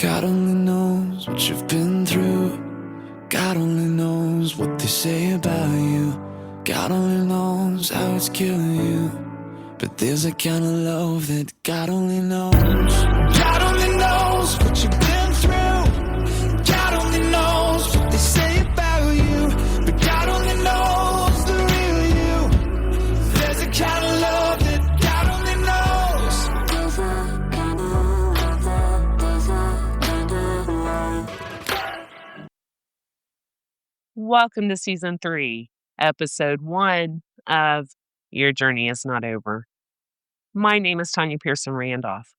God only knows what you've been through. God only knows what they say about you. God only knows how it's killing you. But there's a kind of love that God only knows. God only knows what you've been through. God only knows what they say about you. But God only knows the real you. There's a kind of love that God only knows. Welcome to Season 3, Episode 1 of Your Journey is Not Over. My name is Tanya Pearson Randolph.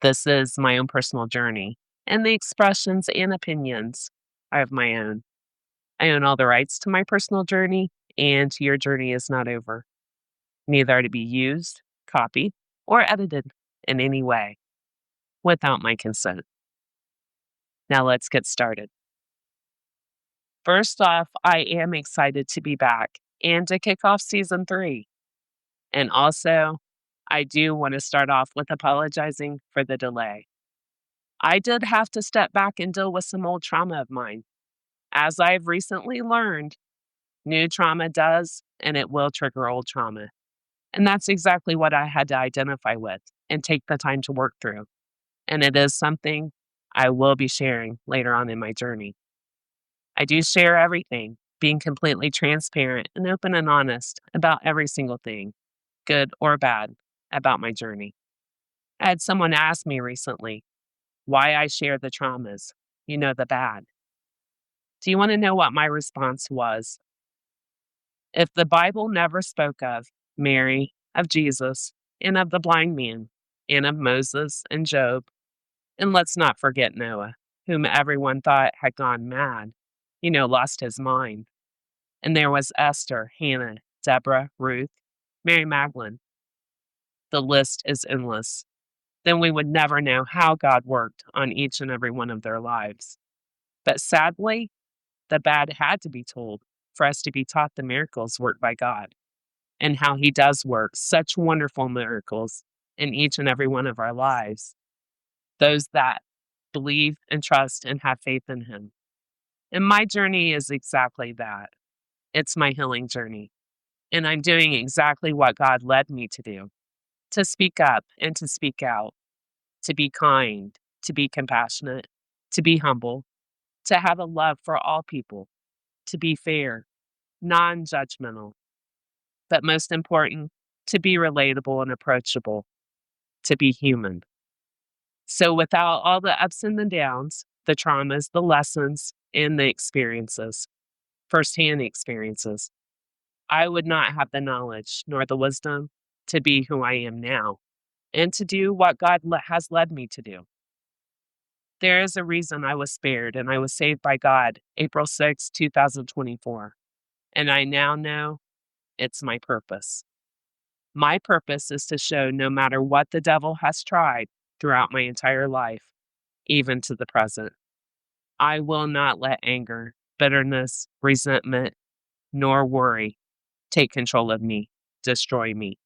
This is my own personal journey, and the expressions and opinions are of my own. I own all the rights to my personal journey, and your journey is not over. Neither are to be used, copied, or edited in any way without my consent. Now let's get started. First off, I am excited to be back and to kick off Season 3. And also, I do want to start off with apologizing for the delay. I did have to step back and deal with some old trauma of mine. As I've recently learned, new trauma does and it will trigger old trauma. And that's exactly what I had to identify with and take the time to work through. And it is something I will be sharing later on in my journey. I do share everything, being completely transparent and open and honest about every single thing, good or bad, about my journey. I had someone ask me recently why I share the traumas, the bad. Do you want to know what my response was? If the Bible never spoke of Mary, of Jesus, and of the blind man, and of Moses and Job, and let's not forget Noah, whom everyone thought had gone mad, lost his mind. And there was Esther, Hannah, Deborah, Ruth, Mary Magdalene. The list is endless. Then we would never know how God worked on each and every one of their lives. But sadly, the bad had to be told for us to be taught the miracles worked by God and how He does work such wonderful miracles in each and every one of our lives. Those that believe and trust and have faith in Him. And my journey is exactly that. It's my healing journey. And I'm doing exactly what God led me to do, to speak up and to speak out, to be kind, to be compassionate, to be humble, to have a love for all people, to be fair, non-judgmental, but most important, to be relatable and approachable, to be human. So without all the ups and the downs, the traumas, the lessons, and the experiences, firsthand experiences, I would not have the knowledge nor the wisdom to be who I am now and to do what God has led me to do. There is a reason I was spared and I was saved by God April 6, 2024. And I now know it's my purpose. My purpose is to show no matter what the devil has tried throughout my entire life, even to the present, I will not let anger, bitterness, resentment, nor worry take control of me, destroy me.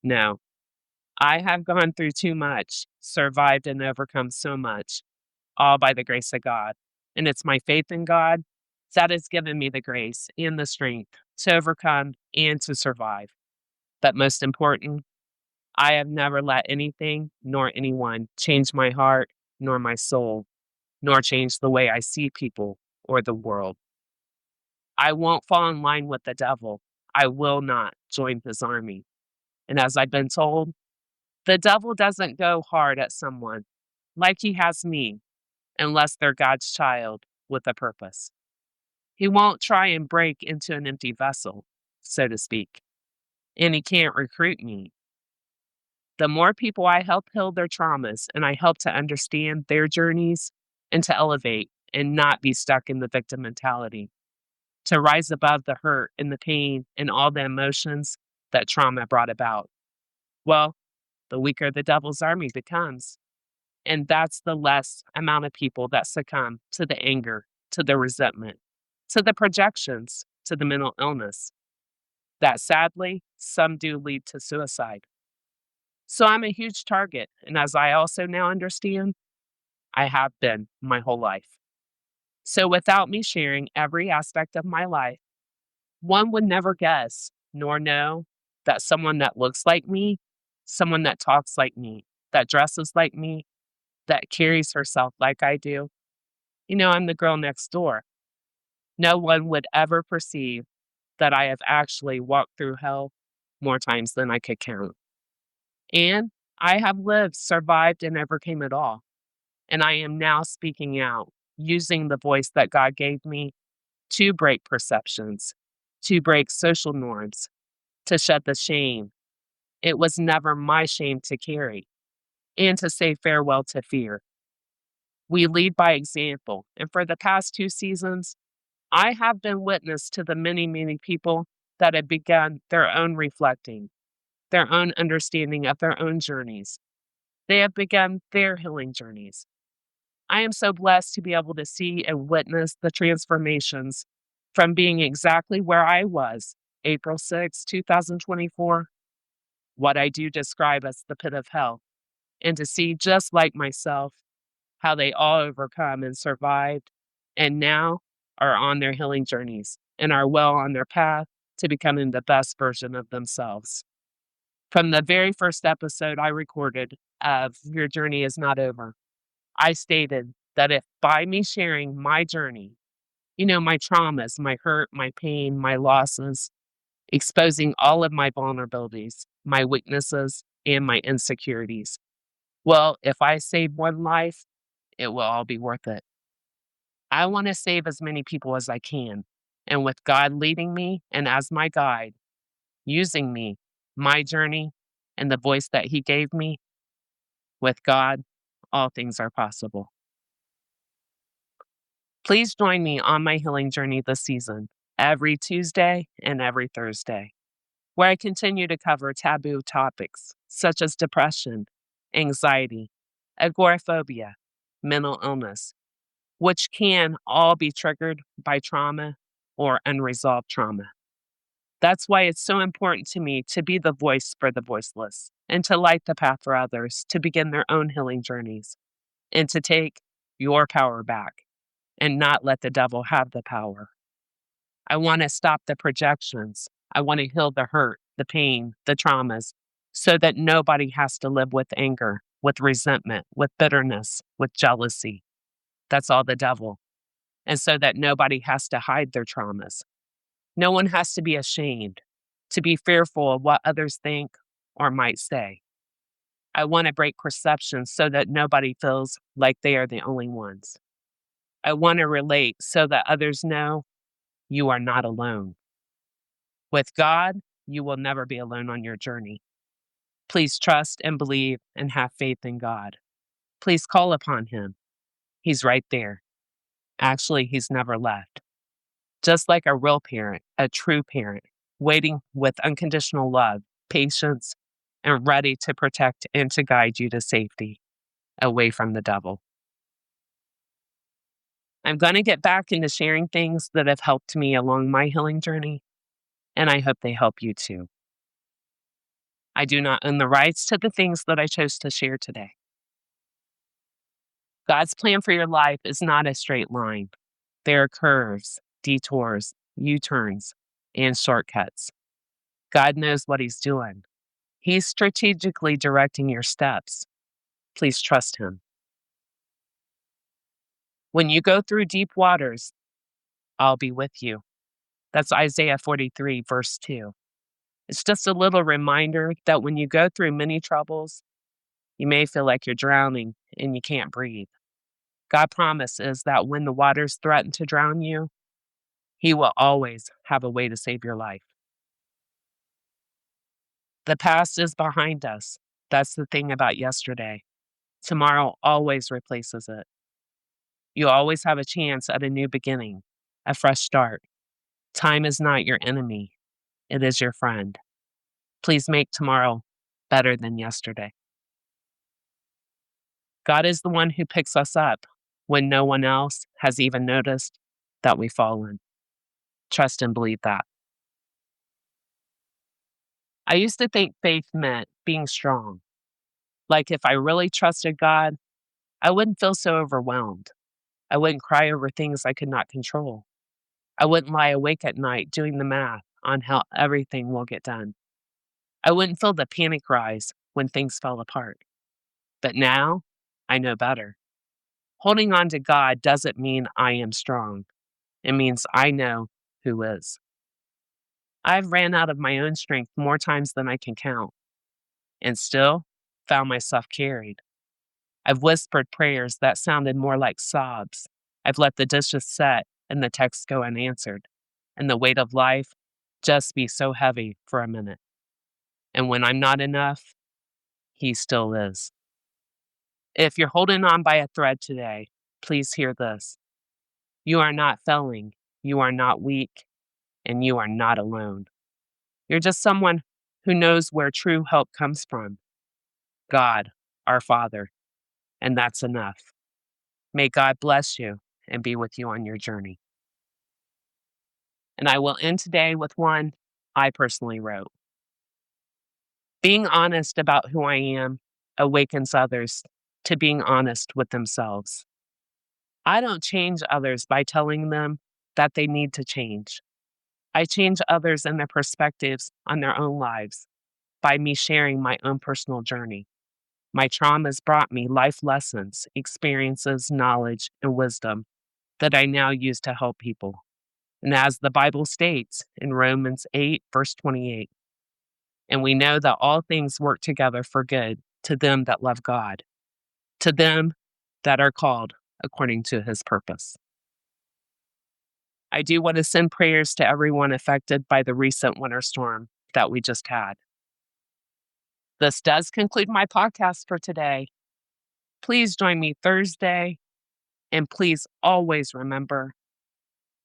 No, I have gone through too much, survived and overcome so much, all by the grace of God. And it's my faith in God that has given me the grace and the strength to overcome and to survive. But most important, I have never let anything nor anyone change my heart nor my soul, nor change the way I see people or the world. I won't fall in line with the devil. I will not join his army. And as I've been told, the devil doesn't go hard at someone like he has me unless they're God's child with a purpose. He won't try and break into an empty vessel, so to speak. And he can't recruit me. The more people I help heal their traumas and I help to understand their journeys and to elevate and not be stuck in the victim mentality, to rise above the hurt and the pain and all the emotions that trauma brought about, well, the weaker the devil's army becomes. And that's the less amount of people that succumb to the anger, to the resentment, to the projections, to the mental illness. That sadly, some do lead to suicide. So I'm a huge target. And as I also now understand, I have been my whole life. So without me sharing every aspect of my life, one would never guess nor know that someone that looks like me, someone that talks like me, that dresses like me, that carries herself like I do, I'm the girl next door. No one would ever perceive that I have actually walked through hell more times than I could count. And I have lived, survived, and overcame it all. And I am now speaking out, using the voice that God gave me to break perceptions, to break social norms, to shed the shame. It was never my shame to carry, and to say farewell to fear. We lead by example. And for the past 2 seasons, I have been witness to the many, many people that have begun their own reflecting, their own understanding of their own journeys. They have begun their healing journeys. I am so blessed to be able to see and witness the transformations from being exactly where I was April 6, 2024, what I do describe as the pit of hell, and to see just like myself how they all overcome and survived and now are on their healing journeys and are well on their path to becoming the best version of themselves. From the very first episode I recorded of Your Journey Is Not Over, I stated that if by me sharing my journey, my traumas, my hurt, my pain, my losses, exposing all of my vulnerabilities, my weaknesses, and my insecurities, well, if I save one life, it will all be worth it. I want to save as many people as I can. And with God leading me and as my guide, using me, my journey, and the voice that He gave me, with God, all things are possible. Please join me on my healing journey this season, every Tuesday and every Thursday, where I continue to cover taboo topics such as depression, anxiety, agoraphobia, mental illness, which can all be triggered by trauma or unresolved trauma. That's why it's so important to me to be the voice for the voiceless and to light the path for others to begin their own healing journeys and to take your power back and not let the devil have the power. I want to stop the projections. I want to heal the hurt, the pain, the traumas, so that nobody has to live with anger, with resentment, with bitterness, with jealousy. That's all the devil. And so that nobody has to hide their traumas. No one has to be ashamed, to be fearful of what others think or might say. I want to break perceptions so that nobody feels like they are the only ones. I want to relate so that others know you are not alone. With God, you will never be alone on your journey. Please trust and believe and have faith in God. Please call upon Him. He's right there. Actually, He's never left. Just like a real parent, a true parent, waiting with unconditional love, patience, and ready to protect and to guide you to safety, away from the devil. I'm going to get back into sharing things that have helped me along my healing journey, and I hope they help you too. I do not own the rights to the things that I chose to share today. God's plan for your life is not a straight line. There are curves, detours, U-turns, and shortcuts. God knows what He's doing. He's strategically directing your steps. Please trust Him. When you go through deep waters, I'll be with you. That's Isaiah 43, verse 2. It's just a little reminder that when you go through many troubles, you may feel like you're drowning and you can't breathe. God promises that when the waters threaten to drown you, He will always have a way to save your life. The past is behind us. That's the thing about yesterday. Tomorrow always replaces it. You always have a chance at a new beginning, a fresh start. Time is not your enemy, it is your friend. Please make tomorrow better than yesterday. God is the one who picks us up when no one else has even noticed that we've fallen. Trust and believe that. I used to think faith meant being strong. Like if I really trusted God, I wouldn't feel so overwhelmed. I wouldn't cry over things I could not control. I wouldn't lie awake at night doing the math on how everything will get done. I wouldn't feel the panic rise when things fell apart. But now, I know better. Holding on to God doesn't mean I am strong. It means I know who is. I've ran out of my own strength more times than I can count, and still found myself carried. I've whispered prayers that sounded more like sobs. I've let the dishes set and the texts go unanswered, and the weight of life just be so heavy for a minute. And when I'm not enough, He still is. If you're holding on by a thread today, please hear this. You are not failing, you are not weak, and you are not alone. You're just someone who knows where true help comes from. God, our Father, and that's enough. May God bless you and be with you on your journey. And I will end today with one I personally wrote. Being honest about who I am awakens others to being honest with themselves. I don't change others by telling them that they need to change. I change others and their perspectives on their own lives by me sharing my own personal journey. My traumas brought me life lessons, experiences, knowledge, and wisdom that I now use to help people. And as the Bible states in Romans 8, verse 28, and we know that all things work together for good to them that love God, to them that are called according to His purpose. I do want to send prayers to everyone affected by the recent winter storm that we just had. This does conclude my podcast for today. Please join me Thursday, and please always remember,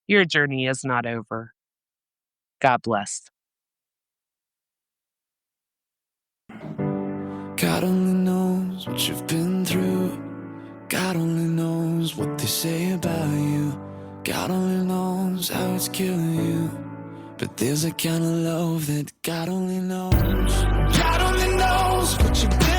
your journey is not over. God bless. God only knows what you've been through. God only knows what they say about you. God only knows how it's killing you. But there's a kind of love that God only knows. God only knows what you've been